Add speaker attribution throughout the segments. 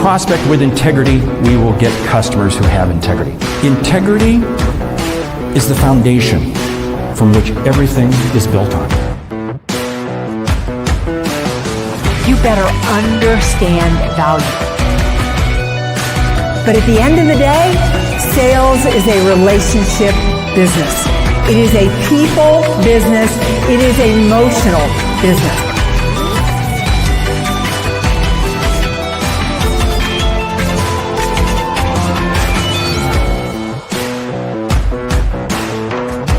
Speaker 1: prospect with integrity, we will get customers who have integrity. Integrity is the foundation from which everything is built on.
Speaker 2: You better understand value. But at the end of the day, sales is a relationship business. It is a people business. It is an emotional business.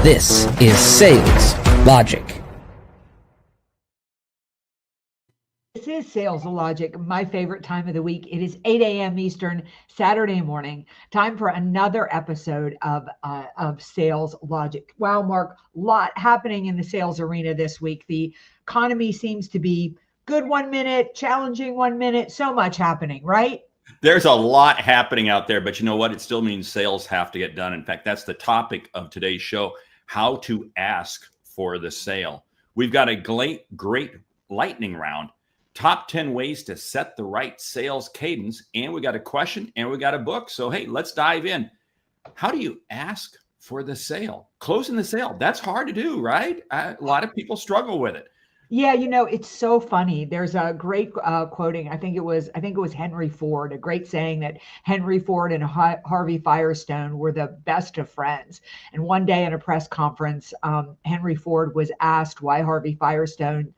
Speaker 3: This is Sales Logic.
Speaker 2: This is Sales Logic, my favorite time of the week. It is 8 a.m. Eastern, Saturday morning. Time for another episode of Sales Logic. Wow, Mark, a lot happening in the sales arena this week. The economy seems to be good 1 minute, challenging 1 minute, so much happening, right?
Speaker 4: There's a lot happening out there, but you know what? It still means sales have to get done. In fact, that's the topic of today's show, how to ask for the sale. We've got a great lightning round. Top 10 ways to set the right sales cadence. And we got a question and we got a book. So, hey, let's dive in. How do you ask for the sale? Closing the sale. That's hard to do, right? A lot of people struggle with it.
Speaker 2: Yeah, it's so funny. There's a great quoting. I think it was Henry Ford, a great saying that Henry Ford and Harvey Firestone were the best of friends. And one day in a press conference, Henry Ford was asked why Firestone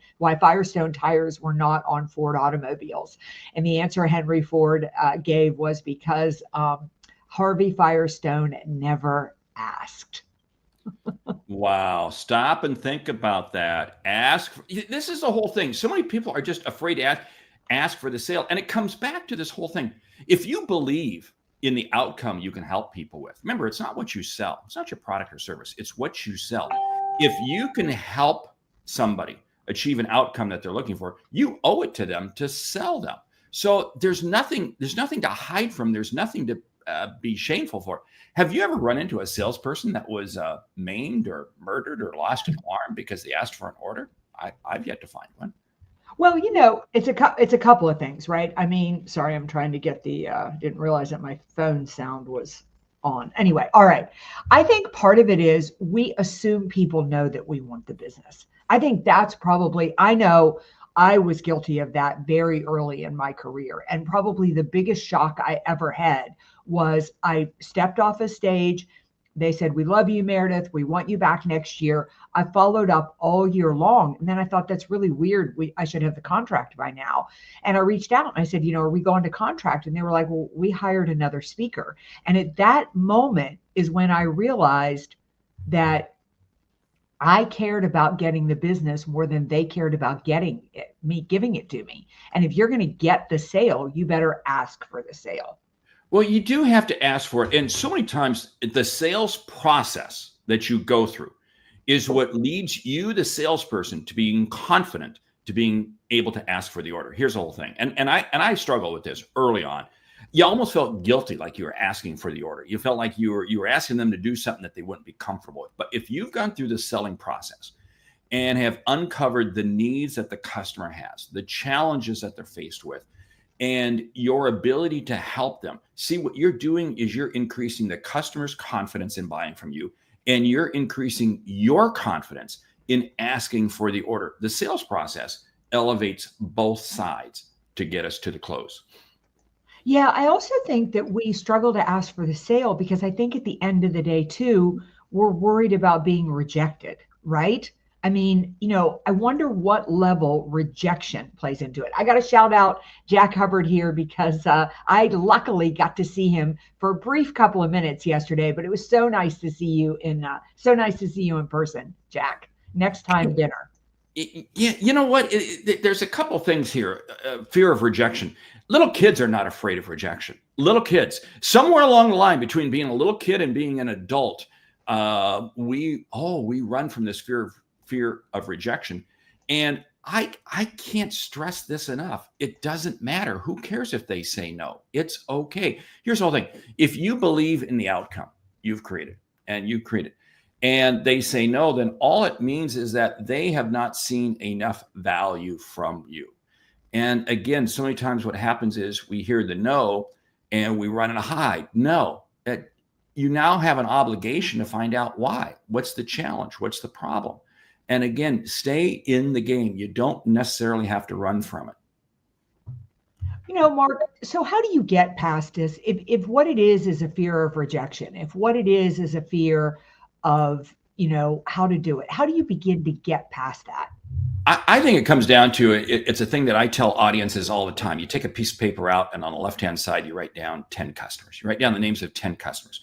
Speaker 2: tires were not on Ford automobiles. And the answer Henry Ford gave was because Harvey Firestone never asked.
Speaker 4: Wow. Stop and think about that. This is the whole thing. So many people are just afraid to ask for the sale. And it comes back to this whole thing. If you believe in the outcome you can help people with, remember, it's not what you sell. It's not your product or service. It's what you sell. If you can help somebody achieve an outcome that they're looking for, you owe it to them to sell them. So there's nothing to hide from. There's nothing to be shameful for. Have you ever run into a salesperson that was maimed or murdered or lost an arm because they asked for an order? I've yet to find one.
Speaker 2: Well, it's a couple of things, right? I mean, sorry, I'm trying to get didn't realize that my phone sound was on. Anyway, all right. I think part of it is we assume people know that we want the business. I think that's probably, I know I was guilty of that very early in my career. And probably the biggest shock I ever had was I stepped off a stage. They said, "We love you, Meridith. We want you back next year." I followed up all year long. And then I thought, that's really weird. I should have the contract by now. And I reached out and I said, are we going to contract? And they were like, well, we hired another speaker. And at that moment is when I realized that I cared about getting the business more than they cared about giving it to me. And if you're going to get the sale, you better ask for the sale.
Speaker 4: Well, you do have to ask for it. And so many times the sales process that you go through is what leads you, the salesperson, to being confident, to being able to ask for the order. Here's the whole thing. And I struggle with this early on. You almost felt guilty, like you were asking for the order. You felt like you were asking them to do something that they wouldn't be comfortable with. But if you've gone through the selling process and have uncovered the needs that the customer has, the challenges that they're faced with, and your ability to help them, see, what you're doing is you're increasing the customer's confidence in buying from you, and you're increasing your confidence in asking for the order. The sales process elevates both sides to get us to the close.
Speaker 2: Yeah, I also think that we struggle to ask for the sale because I think at the end of the day, too, we're worried about being rejected, right? I mean, I wonder what level rejection plays into it. I got to shout out Jack Hubbard here because I luckily got to see him for a brief couple of minutes yesterday, but it was so nice to see you in person, Jack. Next time dinner.
Speaker 4: Yeah, you know what? There's a couple things here. Fear of rejection. Little kids are not afraid of rejection. Little kids, somewhere along the line between being a little kid and being an adult, we run from this fear of rejection. And I can't stress this enough. It doesn't matter. Who cares if they say no? It's okay. Here's the whole thing. If you believe in the outcome you've created, and they say no, then all it means is that they have not seen enough value from you. And again, so many times what happens is we hear the no and we run and hide. No, you now have an obligation to find out why. What's the challenge? What's the problem? And again, stay in the game. You don't necessarily have to run from it.
Speaker 2: Mark, so how do you get past this? If what it is a fear of rejection, if what it is a fear of, how to do it, how do you begin to get past that?
Speaker 4: I think it comes down to it's a thing that I tell audiences all the time. You take a piece of paper out, and on the left-hand side, you write down 10 customers. You write down the names of 10 customers.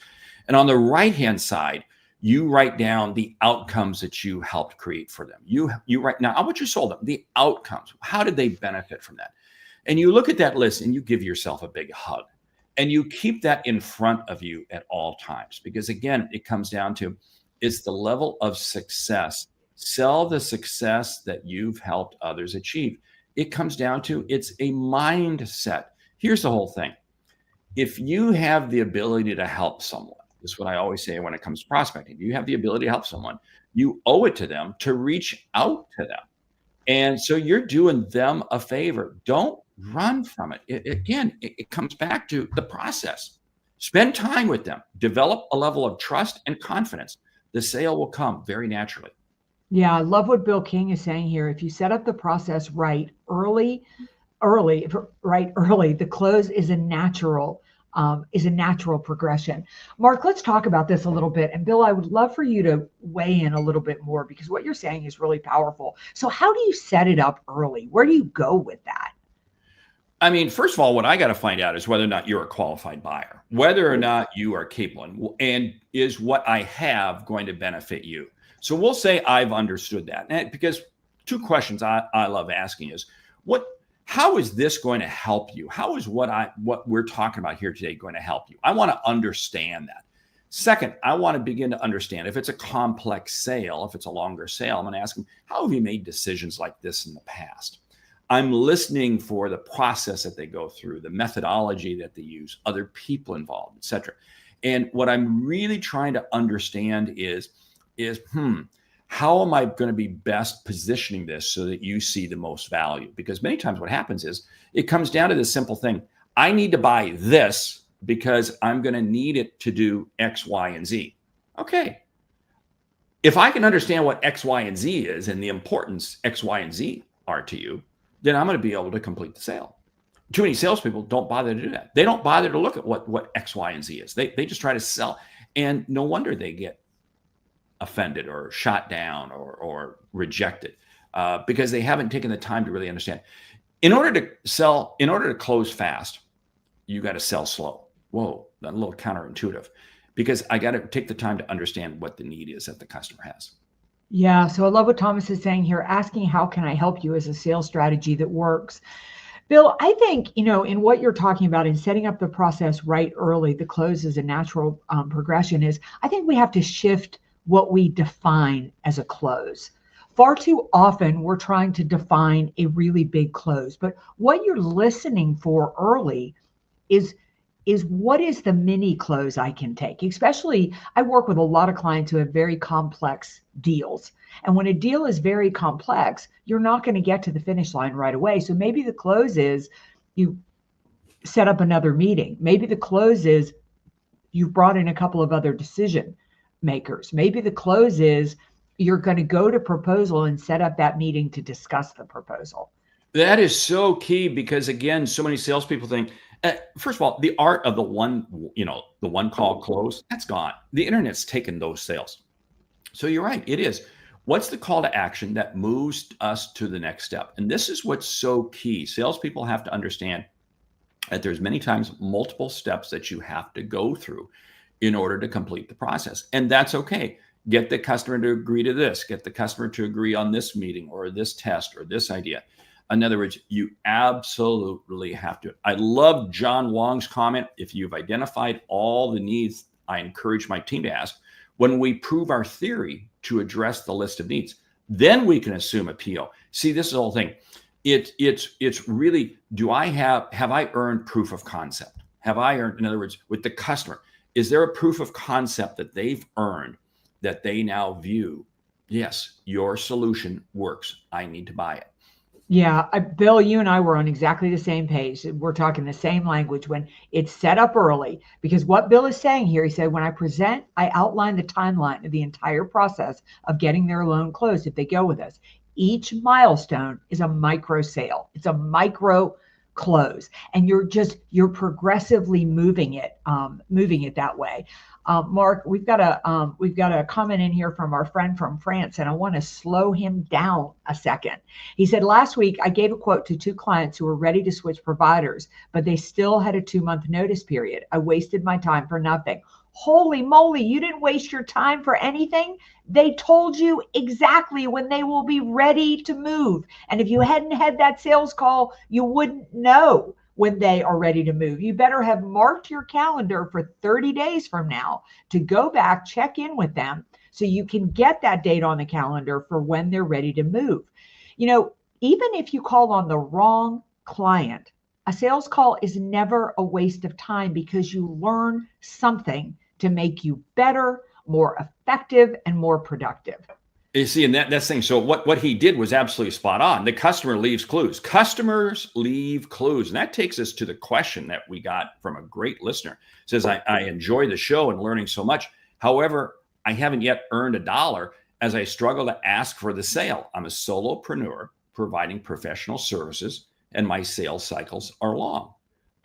Speaker 4: And on the right-hand side, you write down the outcomes that you helped create for them. You write now how much you sold them, the outcomes. How did they benefit from that? And you look at that list and you give yourself a big hug. And you keep that in front of you at all times. Because again, it comes down to it's the level of success. Sell the success that you've helped others achieve. It comes down to it's a mindset. Here's the whole thing. If you have the ability to help someone, this is what I always say when it comes to prospecting. You have the ability to help someone. You owe it to them to reach out to them. And so you're doing them a favor. Don't run from it. It comes back to the process. Spend time with them. Develop a level of trust and confidence. The sale will come very naturally.
Speaker 2: Yeah, I love what Bill King is saying here. If you set up the process right early, the close is a natural progression. Mark, let's talk about this a little bit. And Bill, I would love for you to weigh in a little bit more because what you're saying is really powerful. So how do you set it up early? Where do you go with that?
Speaker 4: I mean, first of all, what I got to find out is whether or not you're a qualified buyer, whether or not you are capable, and is what I have going to benefit you. So we'll say I've understood that. And because two questions I love asking is, how is this going to help you? How is what we're talking about here today going to help you? I want to understand that. Second, I want to begin to understand if it's a complex sale, if it's a longer sale, I'm going to ask them, how have you made decisions like this in the past? I'm listening for the process that they go through, the methodology that they use, other people involved, et cetera. And what I'm really trying to understand is how am I going to be best positioning this so that you see the most value? Because many times what happens is it comes down to this simple thing. I need to buy this because I'm going to need it to do X, Y, and Z. Okay. If I can understand what X, Y, and Z is and the importance X, Y, and Z are to you, then I'm going to be able to complete the sale. Too many salespeople don't bother to do that. They don't bother to look at what X, Y, and Z is. They just try to sell. And no wonder they get offended or shot down or rejected because they haven't taken the time to really understand. In order to close fast, you got to sell slow. Whoa, that's a little counterintuitive because I got to take the time to understand what the need is that the customer has.
Speaker 2: Yeah, so I love what Thomas is saying here, asking how can I help you as a sales strategy that works. Bill, I think, in what you're talking about in setting up the process right early, the close is a natural progression I think we have to shift what we define as a close. Far too often, we're trying to define a really big close, but what you're listening for early is what is the mini close I can take? Especially, I work with a lot of clients who have very complex deals. And when a deal is very complex, you're not going to get to the finish line right away. So maybe the close is you set up another meeting. Maybe the close is you've brought in a couple of other decision makers. Maybe the close is you're going to go to proposal and set up that meeting to discuss the proposal.
Speaker 4: That is so key because again, so many salespeople think, first of all, the art of the one call close, that's gone. The internet's taken those sales. So you're right, it is. What's the call to action that moves us to the next step? And this is what's so key. Salespeople have to understand that there's many times multiple steps that you have to go through in order to complete the process. And that's okay. Get the customer to agree to this, get the customer to agree on this meeting or this test or this idea. In other words, you absolutely have to. I love John Wong's comment. If you've identified all the needs, I encourage my team to ask, when we prove our theory to address the list of needs, then we can assume a PO. See, this is the whole thing. It's really, have I earned proof of concept? Have I earned, in other words, with the customer, is there a proof of concept that they've earned that they now view, yes, your solution works. I need to buy it.
Speaker 2: Yeah, Bill, you and I were on exactly the same page. We're talking the same language when it's set up early. Because what Bill is saying here, he said, when I present, I outline the timeline of the entire process of getting their loan closed if they go with us. Each milestone is a micro sale. It's a micro close, and you're progressively moving it that way. Mark, we've got a comment in here from our friend from France, and I want to slow him down a second. He said, last week I gave a quote to 2 clients who were ready to switch providers, but they still had a 2-month notice period. I wasted my time for nothing. Holy moly, you didn't waste your time for anything. They told you exactly when they will be ready to move. And if you hadn't had that sales call, you wouldn't know when they are ready to move. You better have marked your calendar for 30 days from now to go back, check in with them so you can get that date on the calendar for when they're ready to move. You know, even if you call on the wrong client, a sales call is never a waste of time because you learn something to make you better, more effective, and more productive.
Speaker 4: You see, and that's thing. So what he did was absolutely spot on. The customer leaves clues. Customers leave clues. And that takes us to the question that we got from a great listener. It says, I enjoy the show and learning so much. However, I haven't yet earned $1 as I struggle to ask for the sale. I'm a solopreneur providing professional services, and my sales cycles are long.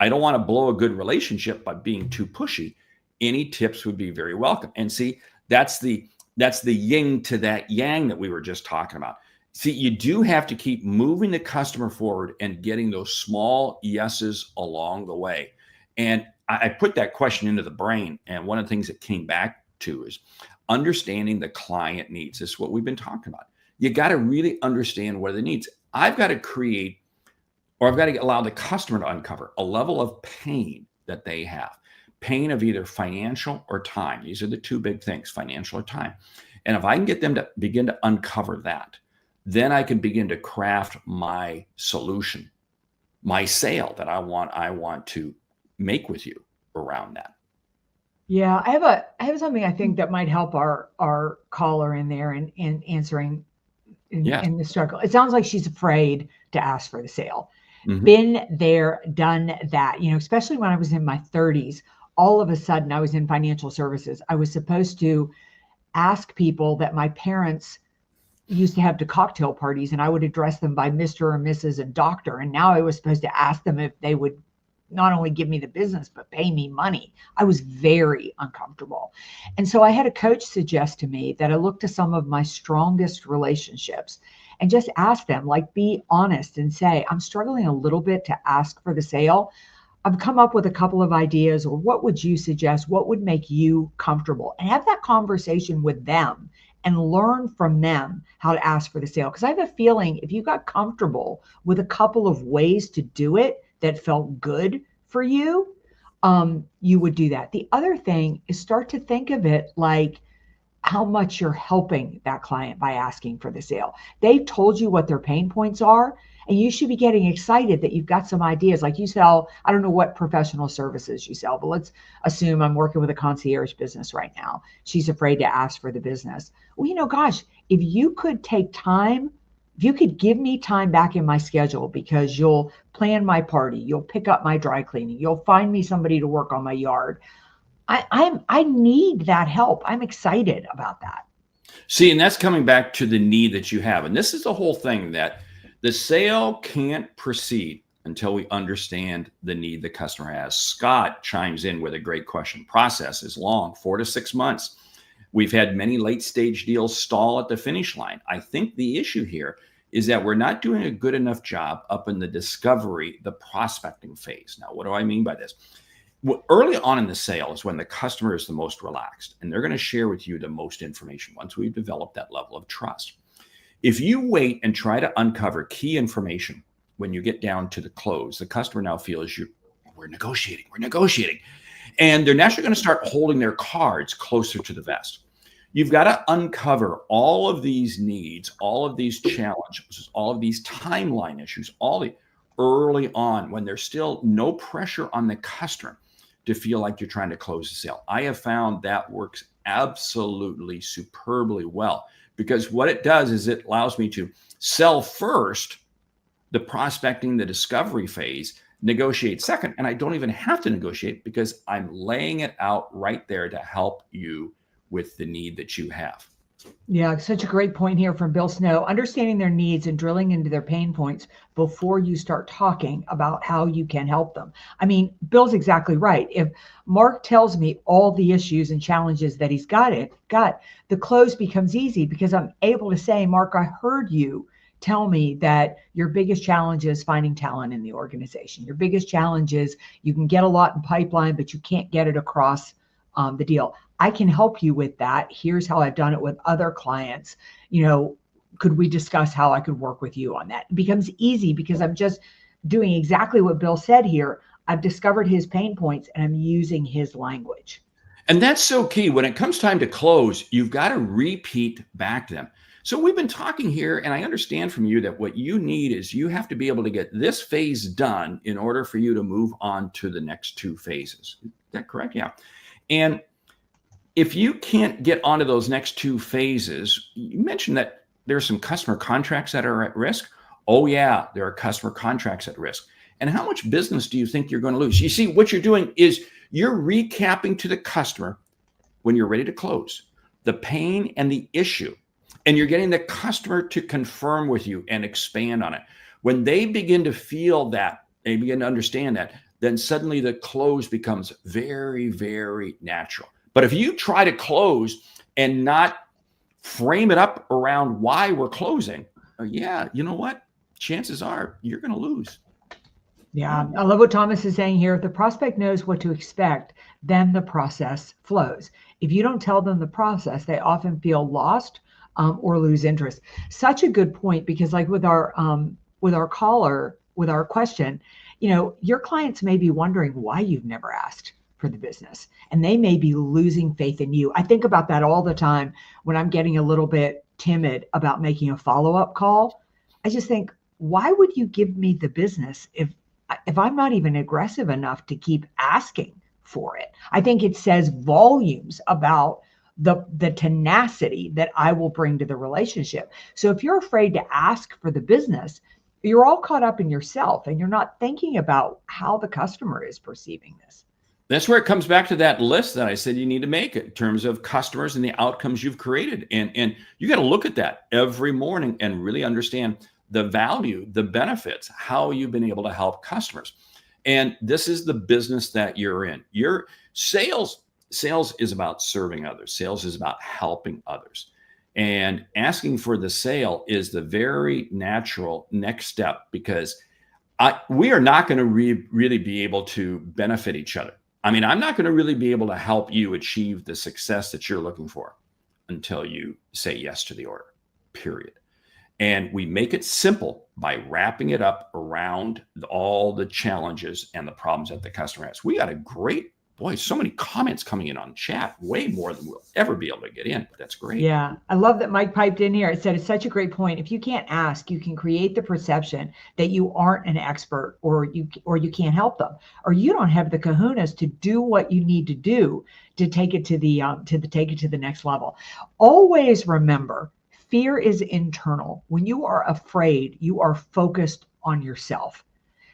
Speaker 4: I don't want to blow a good relationship by being too pushy. Any tips would be very welcome. And see, that's the yin to that yang that we were just talking about. See, you do have to keep moving the customer forward and getting those small yeses along the way. And I put that question into the brain. And one of the things that came back to is understanding the client needs. This is what we've been talking about. You got to really understand what are the needs. I've got to create, or I've got to allow the customer to uncover a level of pain that they have. Pain of either financial or time. These are the 2 big things, financial or time. And if I can get them to begin to uncover that, then I can begin to craft my solution, my sale that I want to make with you around that.
Speaker 2: Yeah, I have something I think that might help our caller in there in answering in the struggle. It sounds like she's afraid to ask for the sale. Mm-hmm. Been there, done that. You know, especially when I was in my 30s, all of a sudden I was in financial services. I was supposed to ask people that my parents used to have to cocktail parties, and I would address them by Mr. or Mrs. and Doctor. And now I was supposed to ask them if they would not only give me the business, but pay me money. I was very uncomfortable. And so I had a coach suggest to me that I look to some of my strongest relationships and just ask them, like, be honest and say, I'm struggling a little bit to ask for the sale. I've come up with a couple of ideas, or what would you suggest? What would make you comfortable? And have that conversation with them and learn from them how to ask for the sale. Because I have a feeling if you got comfortable with a couple of ways to do it that felt good for you, you would do that. The other thing is start to think of it like how much you're helping that client by asking for the sale. They've told you what their pain points are, and you should be getting excited that you've got some ideas. Like you sell, I don't know what professional services you sell, but let's assume I'm working with a concierge business right now. She's afraid to ask for the business. Well, you know, gosh, if you could take time, if you could give me time back in my schedule, because you'll plan my party, you'll pick up my dry cleaning, you'll find me somebody to work on my yard. I need that help. I'm excited about that.
Speaker 4: See, and that's coming back to the need that you have. And this is the whole thing, that the sale can't proceed until we understand the need the customer has. Scott chimes in with a great question. Process is long, 4 to 6 months. We've had many late stage deals stall at the finish line. I think the issue here is that we're not doing a good enough job up in the discovery, the prospecting phase. Now, what do I mean by this? Well, early on in the sale is when the customer is the most relaxed, and they're going to share with you the most information once we've developed that level of trust. If you wait and try to uncover key information when you get down to the close, the customer now feels we're negotiating. And they're naturally going to start holding their cards closer to the vest. You've got to uncover all of these needs, all of these challenges, all of these timeline issues, all the early on when there's still no pressure on the customer to feel like you're trying to close the sale. I have found that works absolutely superbly well, because what it does is it allows me to sell first the prospecting, the discovery phase, negotiate second. And I don't even have to negotiate because I'm laying it out right there to help you with the need that you have.
Speaker 2: Yeah, such a great point here from Bill Snow. Understanding their needs and drilling into their pain points before you start talking about how you can help them. I mean, Bill's exactly right. If Mark tells me all the issues and challenges that he's got, the close becomes easy because I'm able to say, Mark, I heard you tell me that your biggest challenge is finding talent in the organization. Your biggest challenge is you can get a lot in pipeline, but you can't get it across the deal. I can help you with that. Here's how I've done it with other clients. Could we discuss how I could work with you on that? It becomes easy because I'm just doing exactly what Bill said here. I've discovered his pain points and I'm using his language.
Speaker 4: And that's so key. When it comes time to close, you've got to repeat back to them. So we've been talking here, and I understand from you that what you need is you have to be able to get this phase done in order for you to move on to the next two phases. Is that correct? Yeah. And if you can't get onto those next two phases, you mentioned that there are some customer contracts that are at risk. Oh yeah, there are customer contracts at risk. And how much business do you think you're going to lose? You see, what you're doing is you're recapping to the customer when you're ready to close the pain and the issue. And you're getting the customer to confirm with you and expand on it. When they begin to feel that, they begin to understand that, then suddenly the close becomes very, very natural. But if you try to close and not frame it up around why we're closing, yeah, you know what? Chances are you're going to lose.
Speaker 2: Yeah, I love what Thomas is saying here. If the prospect knows what to expect, then the process flows. If you don't tell them the process, they often feel lost or lose interest. Such a good point, because like with our caller, with our question, your clients may be wondering why you've never asked for the business, and they may be losing faith in you. I think about that all the time when I'm getting a little bit timid about making a follow-up call. I just think, why would you give me the business if I'm not even aggressive enough to keep asking for it? I think it says volumes about the tenacity that I will bring to the relationship. So if you're afraid to ask for the business, you're all caught up in yourself and you're not thinking about how the customer is perceiving this.
Speaker 4: That's where it comes back to that list that I said you need to make in terms of customers and the outcomes you've created. And you got to look at that every morning and really understand the value, the benefits, how you've been able to help customers. And this is the business that you're in. Your sales is about serving others. Sales is about helping others. And asking for the sale is the very natural next step, because we are not going to really be able to benefit each other. I mean, I'm not going to really be able to help you achieve the success that you're looking for until you say yes to the order, period. And we make it simple by wrapping it up around all the challenges and the problems that the customer has. We got so many comments coming in on chat, way more than we'll ever be able to get in. That's great.
Speaker 2: Yeah, I love that Mike piped in here. It said, it's such a great point. If you can't ask, you can create the perception that you aren't an expert, or you can't help them, or you don't have the kahunas to do what you need to do to take it to the next level. Always remember, fear is internal. When you are afraid, you are focused on yourself.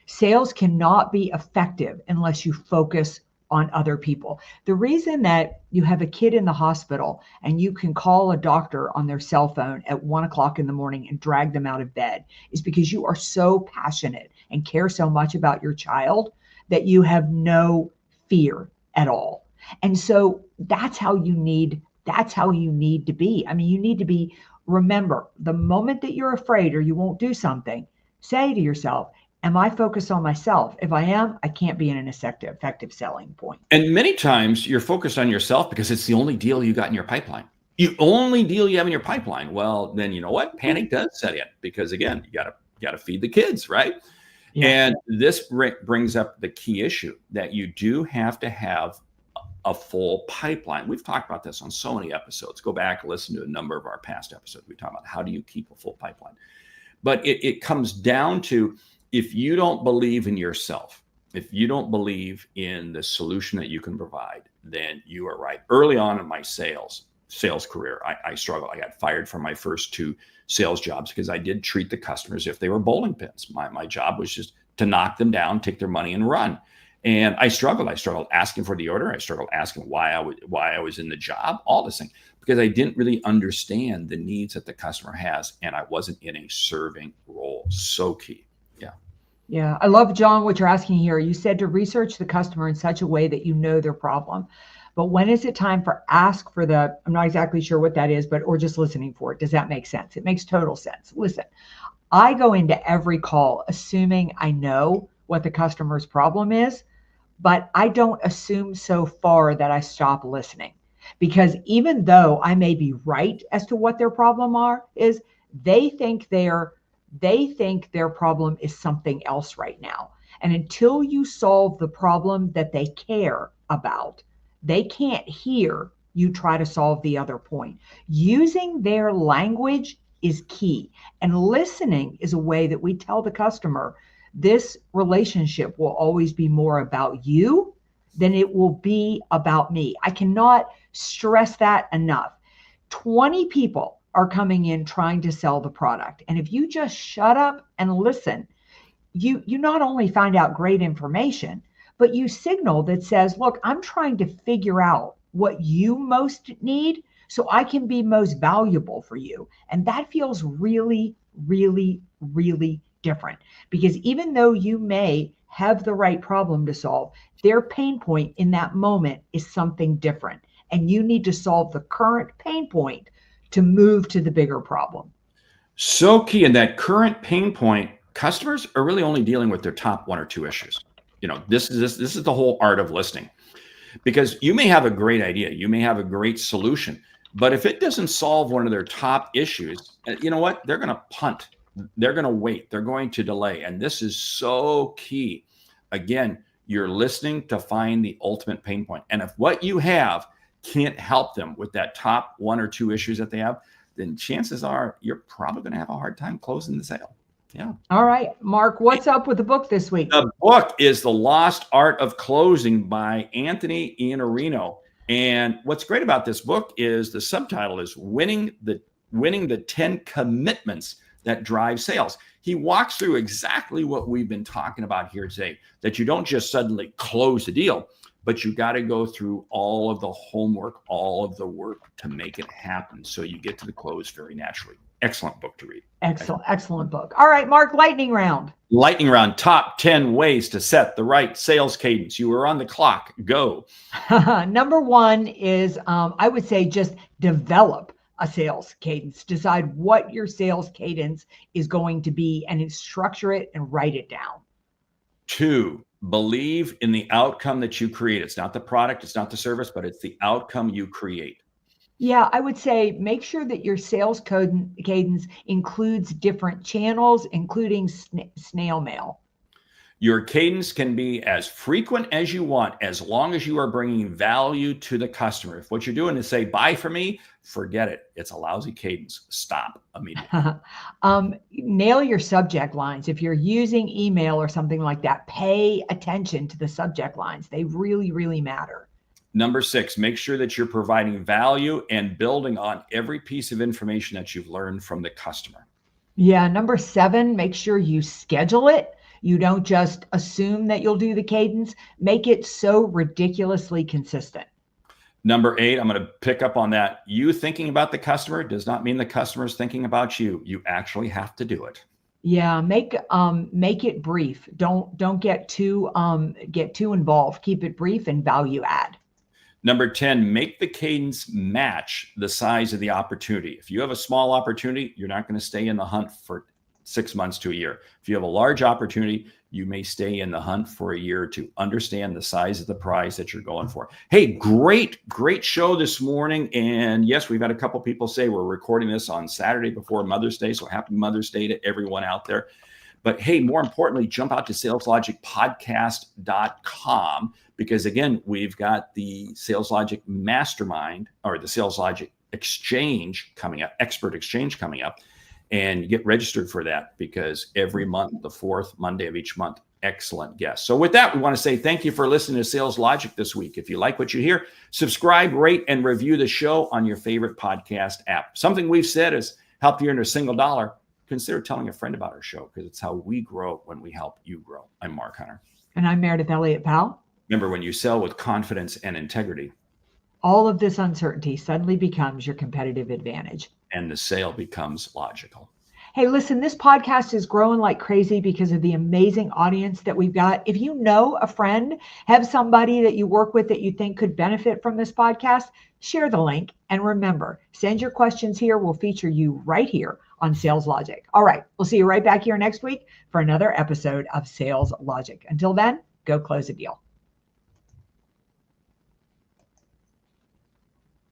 Speaker 2: Sales cannot be effective unless you focus on other people. The reason that you have a kid in the hospital and you can call a doctor on their cell phone at 1:00 in the morning and drag them out of bed is because you are so passionate and care so much about your child that you have no fear at all. And so that's how you need to be. I mean, you need to be, remember, the moment that you're afraid or you won't do something, say to yourself, am I focused on myself? If I am, I can't be in an effective selling point.
Speaker 4: And many times you're focused on yourself because it's the only deal you got in your pipeline. The only deal you have in your pipeline. Well, then you know what? Panic does set in, because again, you got to feed the kids, right? Yeah. And this brings up the key issue that you do have to have a full pipeline. We've talked about this on so many episodes. Go back and listen to a number of our past episodes. We talk about how do you keep a full pipeline. But it comes down to, if you don't believe in yourself, if you don't believe in the solution that you can provide, then you are right. Early on in my sales, sales career. I struggled. I got fired from my first 2 sales jobs because I did treat the customers as if they were bowling pins. My job was just to knock them down, take their money, and run. And I struggled. I struggled asking for the order. I struggled asking why I was in the job, all this thing, because I didn't really understand the needs that the customer has, and I wasn't in a serving role. So key. Yeah.
Speaker 2: Yeah. I love, John, what you're asking here. You said to research the customer in such a way that you know their problem. But when is it time for ask for the, I'm not exactly sure what that is, or just listening for it? Does that make sense? It makes total sense. Listen, I go into every call assuming I know what the customer's problem is, but I don't assume so far that I stop listening. Because even though I may be right as to what their problem is, they think their problem is something else right now. And until you solve the problem that they care about, they can't hear you try to solve the other point. Using their language is key. And listening is a way that we tell the customer this relationship will always be more about you than it will be about me. I cannot stress that enough. 20 people are coming in trying to sell the product. And if you just shut up and listen, you not only find out great information, but you signal that says, look, I'm trying to figure out what you most need so I can be most valuable for you. And that feels really, really, really different, because even though you may have the right problem to solve, their pain point in that moment is something different. And you need to solve the current pain point to move to the bigger problem.
Speaker 4: So key in that current pain point, customers are really only dealing with their top 1 or 2 issues. This is the whole art of listening, because you may have a great idea, you may have a great solution, but if it doesn't solve one of their top issues, you know what? They're going to punt. They're going to wait. They're going to delay. And this is so key. Again, you're listening to find the ultimate pain point. And if what you have can't help them with that top 1 or 2 issues that they have, then chances are you're probably going to have a hard time closing the sale. Yeah.
Speaker 2: All right, Mark, what's up with the book this week?
Speaker 4: The book is The Lost Art of Closing by Anthony Iannarino. And what's great about this book is the subtitle is Winning the 10 Commitments That Drive Sales. He walks through exactly what we've been talking about here today, that you don't just suddenly close the deal, but you got to go through all of the homework, all of the work to make it happen, so you get to the close very naturally. Excellent book to read.
Speaker 2: Excellent book. All right, Mark, lightning round.
Speaker 4: Lightning round, top 10 ways to set the right sales cadence. You are on the clock. Go.
Speaker 2: Number 1 is, I would say, just develop a sales cadence. Decide what your sales cadence is going to be and then structure it and write it down.
Speaker 4: 2, believe in the outcome that you create. It's not the product, it's not the service, but it's the outcome you create.
Speaker 2: Yeah, I would say make sure that your sales cadence includes different channels, including snail mail.
Speaker 4: Your cadence can be as frequent as you want, as long as you are bringing value to the customer. If what you're doing is say, buy for me, forget it. It's a lousy cadence. Stop immediately.
Speaker 2: Nail your subject lines. If you're using email or something like that, pay attention to the subject lines. They really, really matter.
Speaker 4: Number 6, make sure that you're providing value and building on every piece of information that you've learned from the customer.
Speaker 2: Yeah. Number 7, make sure you schedule it. You don't just assume that you'll do the cadence. Make it so ridiculously consistent.
Speaker 4: Number 8, I'm going to pick up on that. You thinking about the customer does not mean the customer is thinking about you. You actually have to do it.
Speaker 2: Yeah, make it brief. Don't get too involved. Keep it brief and value add.
Speaker 4: Number 10, make the cadence match the size of the opportunity. If you have a small opportunity, you're not going to stay in the hunt for 6 months to a year. If you have a large opportunity, you may stay in the hunt for a year or 2. Understand the size of the prize that you're going for. Hey, great show this morning. And yes, we've had a couple people say we're recording this on Saturday before Mother's Day. So happy Mother's Day to everyone out there. But hey, more importantly, jump out to SalesLogicPodcast.com, because again, we've got the Sales Logic Mastermind or the Sales Logic Exchange coming up, Expert Exchange coming up. And you get registered for that, because every month, the 4th Monday of each month, excellent guests. So with that, we want to say thank you for listening to Sales Logic this week. If you like what you hear, subscribe, rate, and review the show on your favorite podcast app. Something we've said has helped you earn a single dollar. Consider telling a friend about our show, because it's how we grow when we help you grow. I'm Mark Hunter.
Speaker 2: And I'm Meridith Elliott Powell.
Speaker 4: Remember, when you sell with confidence and integrity,
Speaker 2: all of this uncertainty suddenly becomes your competitive advantage.
Speaker 4: And the sale becomes logical.
Speaker 2: Hey, listen, this podcast is growing like crazy because of the amazing audience that we've got. If you know a friend, have somebody that you work with that you think could benefit from this podcast, share the link. And remember, send your questions here. We'll feature you right here on Sales Logic. All right, we'll see you right back here next week for another episode of Sales Logic. Until then, go close a deal.